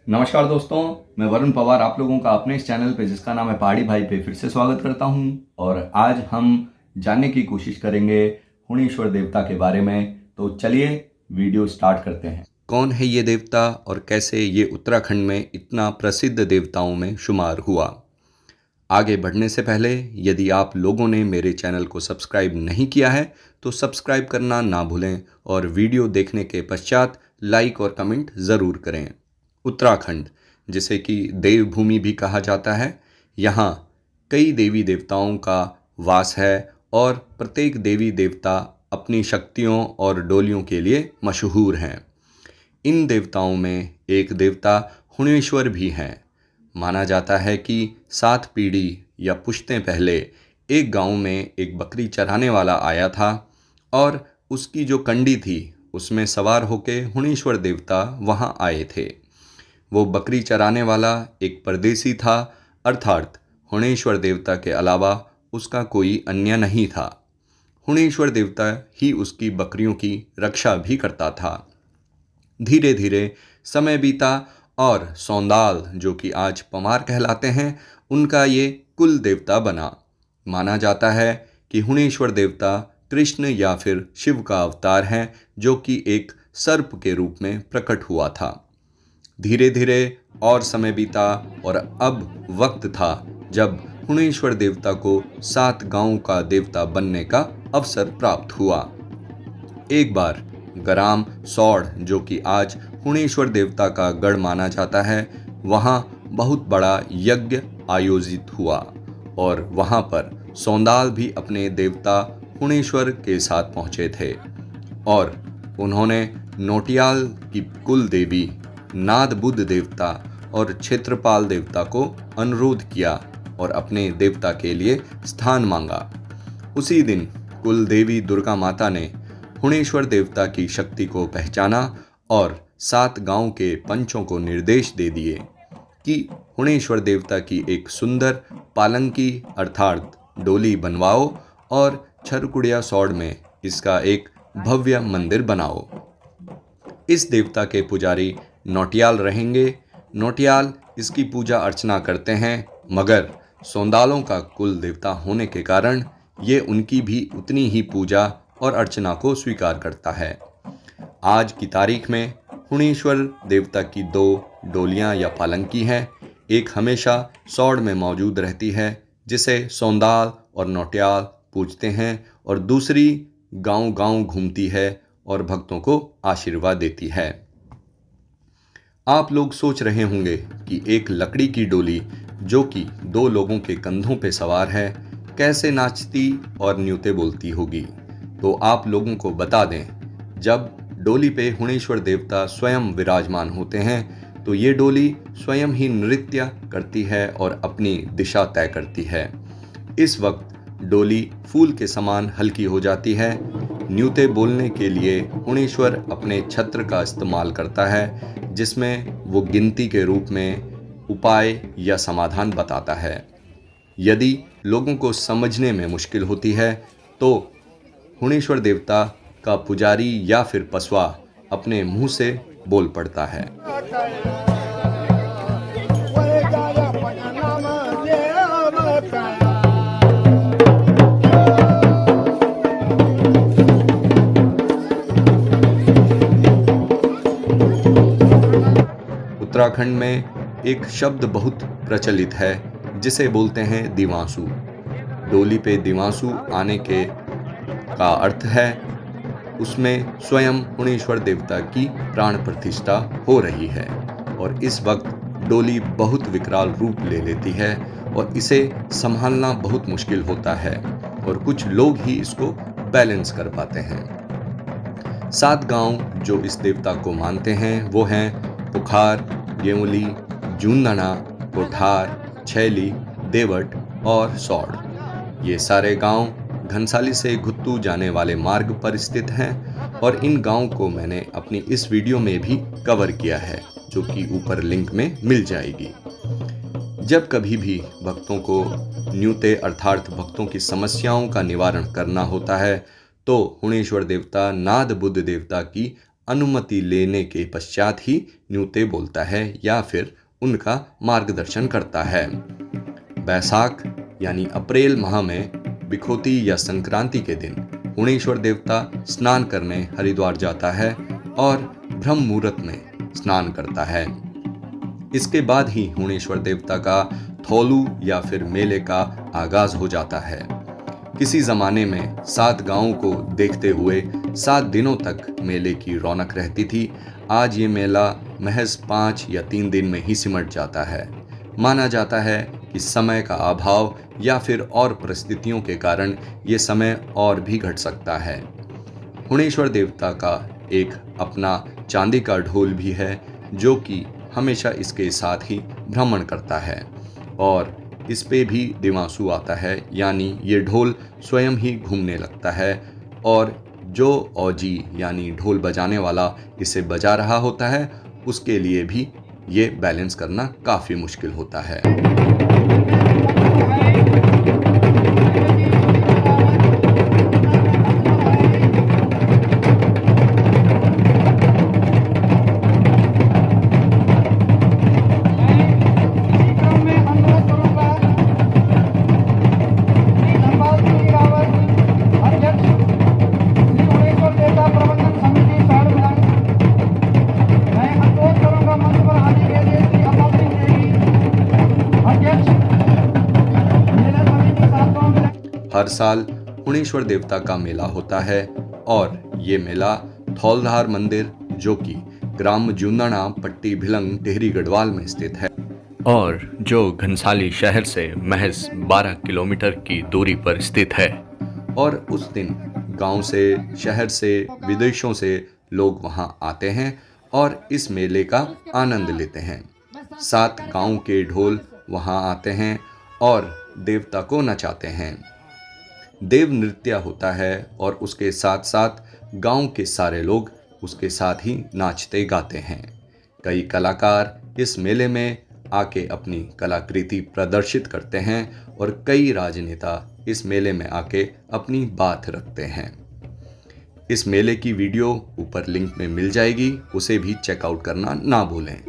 नमस्कार दोस्तों, मैं वरुण पवार आप लोगों का अपने इस चैनल पे जिसका नाम है पहाड़ी भाई पे फिर से स्वागत करता हूं। और आज हम जानने की कोशिश करेंगे हुणेश्वर देवता के बारे में। तो चलिए वीडियो स्टार्ट करते हैं। कौन है ये देवता और कैसे ये उत्तराखंड में इतना प्रसिद्ध देवताओं में शुमार हुआ। आगे बढ़ने से पहले यदि आप लोगों ने मेरे चैनल को सब्सक्राइब नहीं किया है तो सब्सक्राइब करना ना भूलें और वीडियो देखने के पश्चात लाइक और कमेंट ज़रूर करें। उत्तराखंड, जिसे कि देवभूमि भी कहा जाता है, यहाँ कई देवी देवताओं का वास है और प्रत्येक देवी देवता अपनी शक्तियों और डोलियों के लिए मशहूर हैं। इन देवताओं में एक देवता हुणेश्वर भी हैं। माना जाता है कि 7 पीढ़ी या पुश्तें पहले एक गांव में एक बकरी चराने वाला आया था और उसकी जो कंडी थी उसमें सवार होकर हुणेश्वर देवता वहां आए थे। वो बकरी चराने वाला एक परदेसी था, अर्थात हुणेश्वर देवता के अलावा उसका कोई अन्य नहीं था। हुणेश्वर देवता ही उसकी बकरियों की रक्षा भी करता था। धीरे धीरे समय बीता और सौंदाल, जो कि आज पमार कहलाते हैं, उनका ये कुल देवता बना। माना जाता है कि हुणेश्वर देवता कृष्ण या फिर शिव का अवतार है, जो कि एक सर्प के रूप में प्रकट हुआ था। धीरे धीरे और समय बीता और अब वक्त था जब हुणेश्वर देवता को 7 गांवों का देवता बनने का अवसर प्राप्त हुआ। एक बार ग्राम सौड़, जो कि आज हुणेश्वर देवता का गढ़ माना जाता है, वहाँ बहुत बड़ा यज्ञ आयोजित हुआ और वहाँ पर सौंदाल भी अपने देवता हुणेश्वर के साथ पहुँचे थे और उन्होंने नोटियाल की कुल देवी नाद बुद्ध देवता और क्षेत्रपाल देवता को अनुरोध किया और अपने देवता के लिए स्थान मांगा। उसी दिन कुल देवी दुर्गा माता ने हुणेश्वर देवता की शक्ति को पहचाना और 7 गांव के पंचों को निर्देश दे दिए कि हुणेश्वर देवता की एक सुंदर पालंकी अर्थात डोली बनवाओ और छरकुड़िया सौड़ में इसका एक भव्य मंदिर बनाओ। इस देवता के पुजारी नौटियाल रहेंगे। नौटियाल इसकी पूजा अर्चना करते हैं, मगर सौंदालों का कुल देवता होने के कारण ये उनकी भी उतनी ही पूजा और अर्चना को स्वीकार करता है। आज की तारीख में हुणेश्वर देवता की 2 डोलियां या पालंकी हैं। एक हमेशा सौड़ में मौजूद रहती है, जिसे सौंदाल और नौटियाल पूजते हैं, और दूसरी गांव-गांव घूमती है और भक्तों को आशीर्वाद देती है। आप लोग सोच रहे होंगे कि एक लकड़ी की डोली जो कि 2 लोगों के कंधों पे सवार है कैसे नाचती और न्यूते बोलती होगी। तो आप लोगों को बता दें, जब डोली पे हुणेश्वर देवता स्वयं विराजमान होते हैं तो ये डोली स्वयं ही नृत्य करती है और अपनी दिशा तय करती है। इस वक्त डोली फूल के समान हल्की हो जाती है। न्यूते बोलने के लिए हुणेश्वर अपने छत्र का इस्तेमाल करता है, जिसमें वो गिनती के रूप में उपाय या समाधान बताता है। यदि लोगों को समझने में मुश्किल होती है तो हुणेश्वर देवता का पुजारी या फिर पसवा अपने मुंह से बोल पड़ता है। उत्तराखंड में एक शब्द बहुत प्रचलित है जिसे बोलते हैं दिवांसु। डोली पे दिवांसु आने के का अर्थ है उसमें स्वयं हुणेश्वर देवता की प्राण प्रतिष्ठा हो रही है और इस वक्त डोली बहुत विकराल रूप ले लेती है और इसे संभालना बहुत मुश्किल होता है और कुछ लोग ही इसको बैलेंस कर पाते हैं। 7 गांव जो इस देवता को मानते हैं वो हैं पुखार, गेवली, जूंदना, कोठार, छैली, देवट और सौड़। ये सारे गांव घनसाली से घुत्तू जाने वाले मार्ग पर स्थित हैं और इन गांव को मैंने अपनी इस वीडियो में भी कवर किया है, जो कि ऊपर लिंक में मिल जाएगी। जब कभी भी भक्तों को न्यूते अर्थात भक्तों की समस्याओं का निवारण करना होता है तो हुणेश्वर देवता नाद बुद्ध देवता की अनुमति लेने के पश्चात ही न्यूते बोलता है या फिर उनका मार्गदर्शन करता है। बैसाख यानी अप्रैल माह में बिखोती या संक्रांति के दिन हुणेश्वर देवता स्नान करने हरिद्वार जाता है और ब्रह्म मुहूर्त में स्नान करता है। इसके बाद ही हुणेश्वर देवता का थौलू या फिर मेले का आगाज हो जाता है। किसी जमाने में 7 गांवों को देखते हुए 7 दिनों तक मेले की रौनक रहती थी। आज ये मेला महज 5 या 3 दिन में ही सिमट जाता है। माना जाता है कि समय का अभाव या फिर और परिस्थितियों के कारण ये समय और भी घट सकता है। हुणेश्वर देवता का एक अपना चांदी का ढोल भी है जो कि हमेशा इसके साथ ही भ्रमण करता है और इस पे भी दिमासू आता है, यानी ये ढोल स्वयं ही घूमने लगता है और जो औजी यानी ढोल बजाने वाला इसे बजा रहा होता है उसके लिए भी ये बैलेंस करना काफ़ी मुश्किल होता है। हर साल हुणेश्वर देवता का मेला होता है और ये मेला धौलधार मंदिर जो कि ग्राम जूंदना पट्टी भिलंग टिहरी गढ़वाल में स्थित है और जो घनसाली शहर से महज 12 किलोमीटर की दूरी पर स्थित है। और उस दिन गांव से, शहर से, विदेशों से लोग वहां आते हैं और इस मेले का आनंद लेते हैं। 7 गांव के ढोल वहां आते हैं और देवता को नचाते हैं। देव नृत्य होता है और उसके साथ साथ गांव के सारे लोग उसके साथ ही नाचते गाते हैं। कई कलाकार इस मेले में आके अपनी कलाकृति प्रदर्शित करते हैं और कई राजनेता इस मेले में आके अपनी बात रखते हैं। इस मेले की वीडियो ऊपर लिंक में मिल जाएगी, उसे भी चेकआउट करना ना भूलें।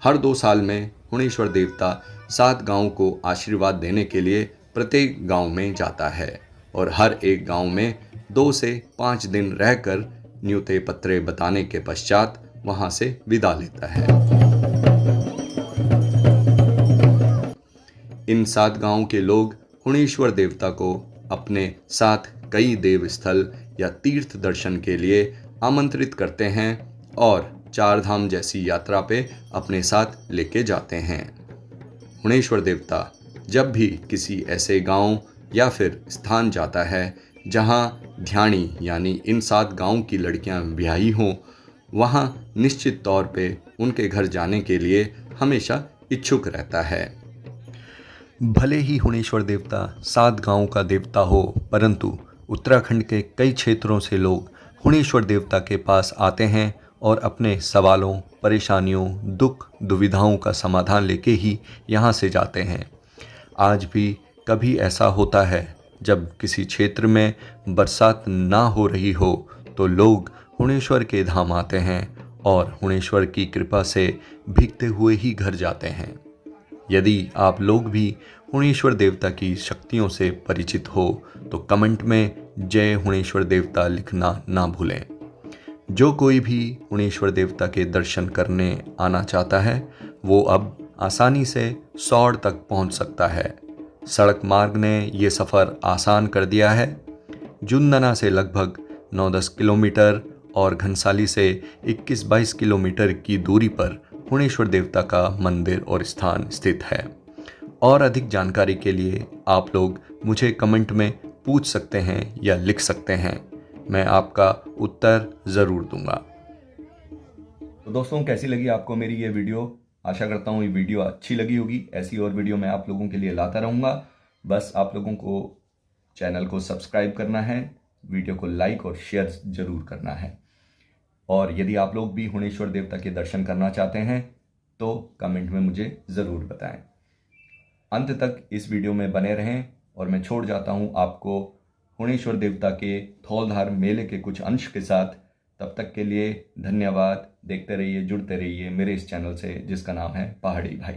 हर 2 साल में हुणेश्वर देवता 7 गांव को आशीर्वाद देने के लिए प्रत्येक गांव में जाता है और हर एक गांव में 2 से 5 दिन रहकर न्यूते पत्रे बताने के पश्चात वहां से विदा लेता है। इन 7 गांव के लोग हुणेश्वर देवता को अपने साथ कई देव स्थल या तीर्थ दर्शन के लिए आमंत्रित करते हैं और 4 धाम जैसी यात्रा पे अपने साथ लेके जाते हैं। हुणेश्वर देवता जब भी किसी ऐसे गांव या फिर स्थान जाता है जहां ध्यानी यानी इन 7 गांव की लड़कियां ब्याही हों, वहां निश्चित तौर पे उनके घर जाने के लिए हमेशा इच्छुक रहता है। भले ही हुणेश्वर देवता 7 गांव का देवता हो, परंतु उत्तराखंड के कई क्षेत्रों से लोग हुणेश्वर देवता के पास आते हैं और अपने सवालों, परेशानियों, दुख, दुविधाओं का समाधान लेके ही यहाँ से जाते हैं। आज भी कभी ऐसा होता है जब किसी क्षेत्र में बरसात ना हो रही हो तो लोग हुणेश्वर के धाम आते हैं और हुणेश्वर की कृपा से भीगते हुए ही घर जाते हैं। यदि आप लोग भी हुणेश्वर देवता की शक्तियों से परिचित हो तो कमेंट में जय हुणेश्वर देवता लिखना ना भूलें। जो कोई भी हुणेश्वर देवता के दर्शन करने आना चाहता है वो अब आसानी से सौड़ तक पहुंच सकता है। सड़क मार्ग ने ये सफ़र आसान कर दिया है। जुंदना से लगभग 9-10 किलोमीटर और घनसाली से 21-22 किलोमीटर की दूरी पर हुणेश्वर देवता का मंदिर और स्थान स्थित है। और अधिक जानकारी के लिए आप लोग मुझे कमेंट में पूछ सकते हैं या लिख सकते हैं, मैं आपका उत्तर ज़रूर दूंगा। तो दोस्तों, कैसी लगी आपको मेरी ये वीडियो? आशा करता हूँ ये वीडियो अच्छी लगी होगी। ऐसी और वीडियो मैं आप लोगों के लिए लाता रहूँगा। बस आप लोगों को चैनल को सब्सक्राइब करना है, वीडियो को लाइक और शेयर ज़रूर करना है। और यदि आप लोग भी हुणेश्वर देवता के दर्शन करना चाहते हैं तो कमेंट में मुझे ज़रूर बताएं। अंत तक इस वीडियो में बने रहें और मैं छोड़ जाता हूँ आपको हुणेश्वर देवता के धौलधार मेले के कुछ अंश के साथ। तब तक के लिए धन्यवाद। देखते रहिए, जुड़ते रहिए मेरे इस चैनल से जिसका नाम है पहाड़ी भाई।